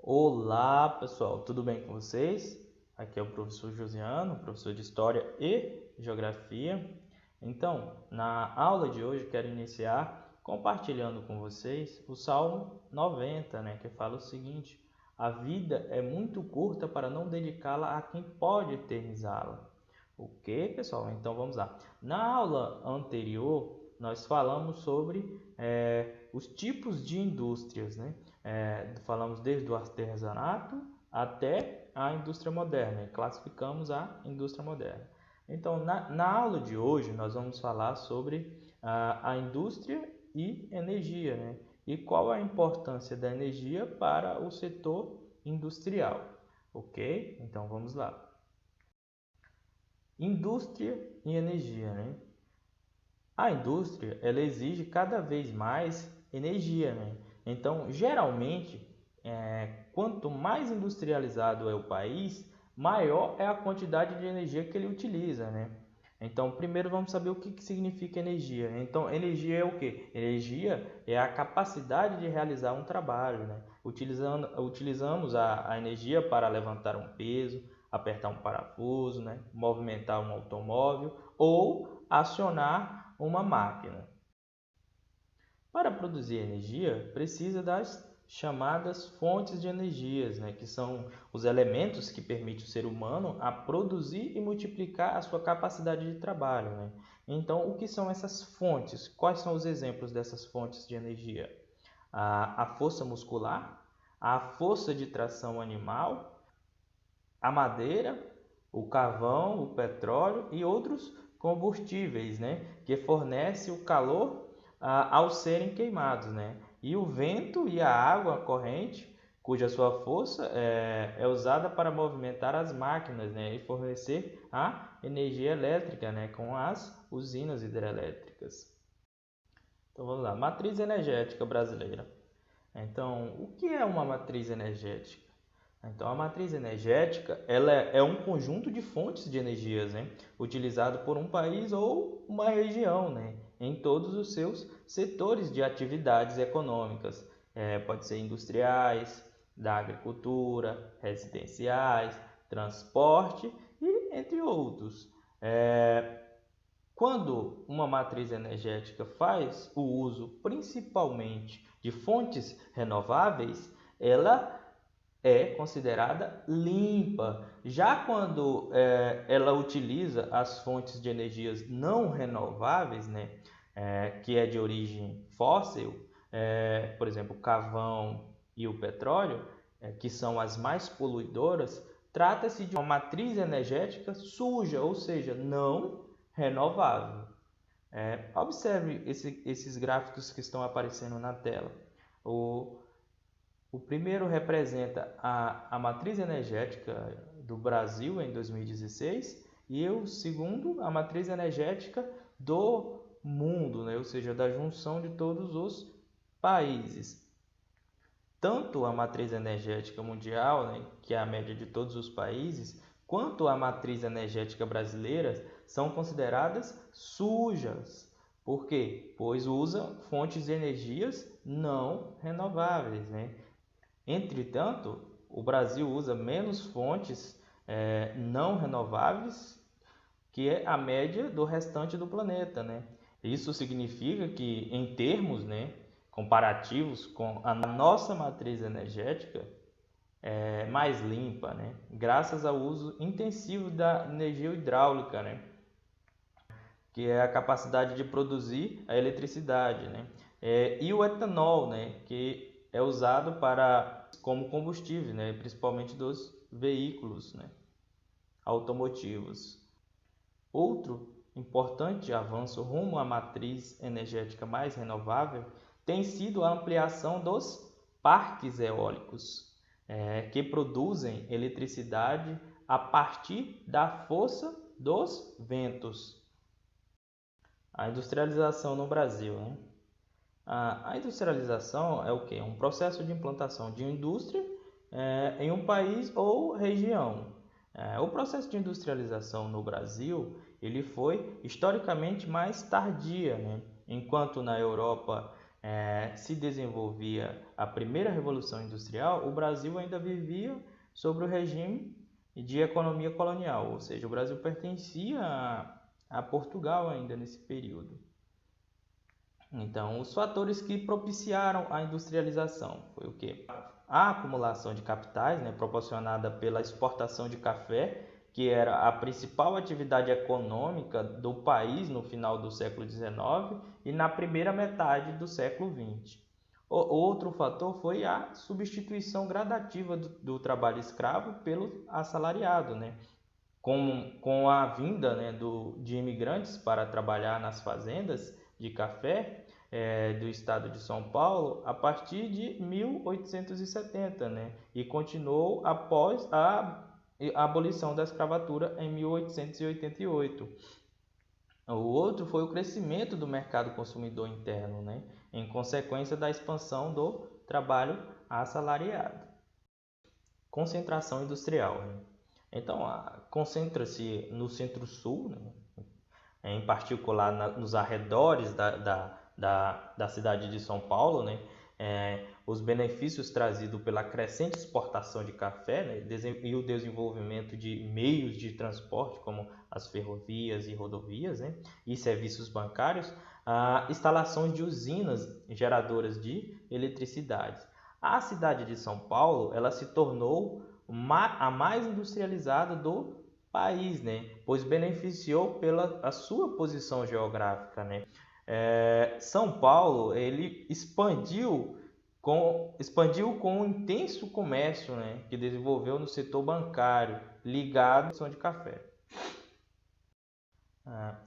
Olá, pessoal, tudo bem com vocês? Aqui é o professor Josiano, professor de História e Geografia. Então, na aula de hoje, quero iniciar compartilhando com vocês o Salmo 90, que fala o seguinte: a vida é muito curta para não dedicá-la a quem pode eternizá-la. Ok, pessoal? Então, vamos lá. Na aula anterior, nós falamos sobre os tipos de indústrias, falamos desde o artesanato até a indústria moderna e classificamos a indústria moderna. Então, na aula de hoje, nós vamos falar sobre a indústria e energia, e qual a importância da energia para o setor industrial. Ok? Então, vamos lá. Indústria e energia, A indústria, ela exige cada vez mais energia, Então, geralmente, quanto mais industrializado é o país, maior é a quantidade de energia que ele utiliza, Então, primeiro vamos saber o que significa energia. Então, energia é o quê? Energia é a capacidade de realizar um trabalho, Utilizamos a energia para levantar um peso, apertar um parafuso, movimentar um automóvel ou acionar uma máquina. Para produzir energia, precisa das chamadas fontes de energias, que são os elementos que permitem o ser humano a produzir e multiplicar a sua capacidade de trabalho. Então, o que são essas fontes? Quais são os exemplos dessas fontes de energia? A força muscular, a força de tração animal, a madeira, o carvão, o petróleo e outros combustíveis, que fornecem o calor ao serem queimados, E o vento e a água corrente, cuja sua força é usada para movimentar as máquinas, e fornecer a energia elétrica, com as usinas hidrelétricas. Então vamos lá, matriz energética brasileira. Então, o que é uma matriz energética? Então, a matriz energética ela é um conjunto de fontes de energias, utilizado por um país ou uma região, em todos os seus setores de atividades econômicas. Pode ser industriais, da agricultura, residenciais, transporte e entre outros. Quando uma matriz energética faz o uso principalmente de fontes renováveis, ela é considerada limpa. Já quando ela utiliza as fontes de energias não renováveis, que é de origem fóssil, por exemplo, o carvão e o petróleo, que são as mais poluidoras, trata-se de uma matriz energética suja, ou seja, não renovável. Observe esses gráficos que estão aparecendo na tela. O primeiro representa a matriz energética do Brasil em 2016 e o segundo, a matriz energética do mundo, ou seja, da junção de todos os países. Tanto a matriz energética mundial, que é a média de todos os países, quanto a matriz energética brasileira são consideradas sujas. Por quê? Pois usam fontes de energias não renováveis, Entretanto, o Brasil usa menos fontes não renováveis que é a média do restante do planeta, Isso significa que, em termos, comparativos com a nossa matriz energética, é mais limpa, Graças ao uso intensivo da energia hidráulica, Que é a capacidade de produzir a eletricidade, E o etanol, que é usado como combustível, principalmente dos veículos, automotivos. Outro importante avanço rumo à matriz energética mais renovável tem sido a ampliação dos parques eólicos, que produzem eletricidade a partir da força dos ventos. A industrialização no Brasil, A industrialização é o quê? Um processo de implantação de indústria em um país ou região. O processo de industrialização no Brasil ele foi historicamente mais tardia, Enquanto na Europa se desenvolvia a primeira Revolução Industrial, o Brasil ainda vivia sobre o regime de economia colonial, ou seja, o Brasil pertencia a Portugal ainda nesse período. Então, os fatores que propiciaram a industrialização foi o quê? A acumulação de capitais, proporcionada pela exportação de café, que era a principal atividade econômica do país no final do século XIX e na primeira metade do século XX. Outro fator foi a substituição gradativa do trabalho escravo pelo assalariado, com a vinda de imigrantes para trabalhar nas fazendas de café do estado de São Paulo a partir de 1870, e continuou após a abolição da escravatura em 1888. O outro foi o crescimento do mercado consumidor interno, em consequência da expansão do trabalho assalariado. Concentração industrial. Então, concentra-se no centro-sul, em particular nos arredores da cidade de São Paulo, os benefícios trazidos pela crescente exportação de café, e o desenvolvimento de meios de transporte, como as ferrovias e rodovias, e serviços bancários, instalações de usinas geradoras de eletricidade. A cidade de São Paulo ela se tornou a mais industrializada do país, pois beneficiou pela a sua posição geográfica, São Paulo ele expandiu com um intenso comércio, que desenvolveu no setor bancário ligado à produção de café.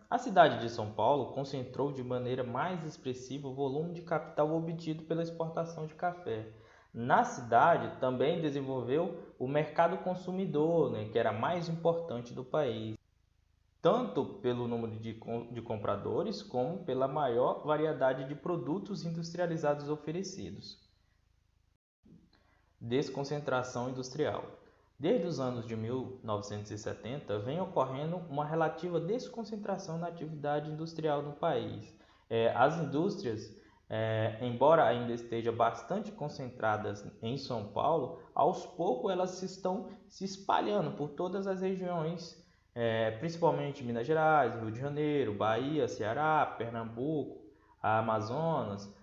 A cidade de São Paulo concentrou de maneira mais expressiva o volume de capital obtido pela exportação de café. Na cidade também desenvolveu o mercado consumidor, que era mais importante do país, tanto pelo número de compradores como pela maior variedade de produtos industrializados oferecidos. Desconcentração industrial. Desde os anos de 1970, vem ocorrendo uma relativa desconcentração na atividade industrial no país. As indústrias, embora ainda estejam bastante concentradas em São Paulo, aos poucos elas estão se espalhando por todas as regiões, principalmente Minas Gerais, Rio de Janeiro, Bahia, Ceará, Pernambuco, Amazonas,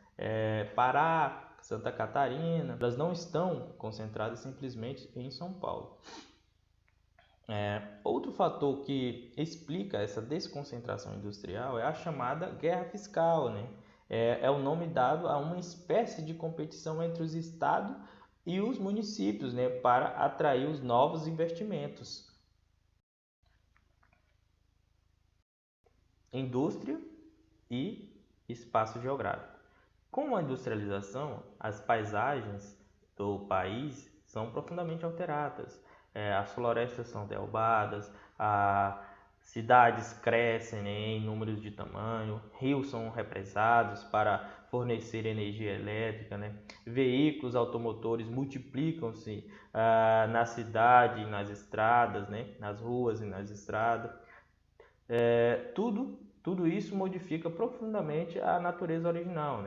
Pará, Santa Catarina. Elas não estão concentradas simplesmente em São Paulo. Outro fator que explica essa desconcentração industrial é a chamada guerra fiscal, É o nome dado a uma espécie de competição entre os estados e os municípios, para atrair os novos investimentos. Indústria e espaço geográfico. Com a industrialização, as paisagens do país são profundamente alteradas. As florestas são derrubadas, cidades crescem em números de tamanho, rios são represados para fornecer energia elétrica, Veículos automotores multiplicam-se na cidade e nas estradas, nas ruas e nas estradas. Tudo isso modifica profundamente a natureza original,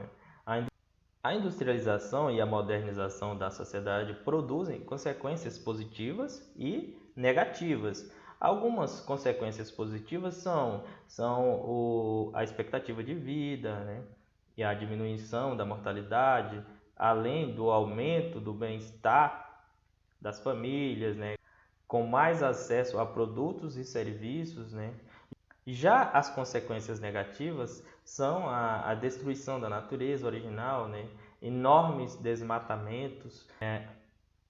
A industrialização e a modernização da sociedade produzem consequências positivas e negativas. Algumas consequências positivas são a expectativa de vida, e a diminuição da mortalidade, além do aumento do bem-estar das famílias, com mais acesso a produtos e serviços, Já as consequências negativas são a destruição da natureza original, enormes desmatamentos,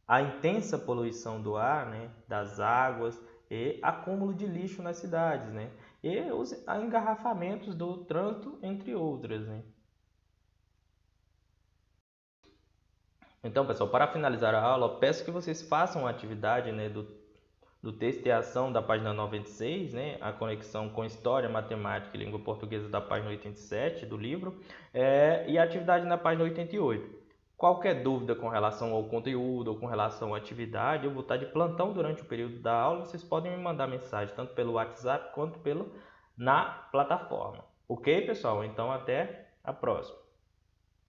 a intensa poluição do ar, das águas e acúmulo de lixo nas cidades, e os engarrafamentos do trânsito, entre outras. Então, pessoal, para finalizar a aula, eu peço que vocês façam a atividade do texto e ação da página 96, a conexão com história, matemática e língua portuguesa da página 87 do livro, e a atividade na página 88. Qualquer dúvida com relação ao conteúdo ou com relação à atividade, eu vou estar de plantão durante o período da aula, vocês podem me mandar mensagem tanto pelo WhatsApp quanto na plataforma. Ok, pessoal? Então, até a próxima.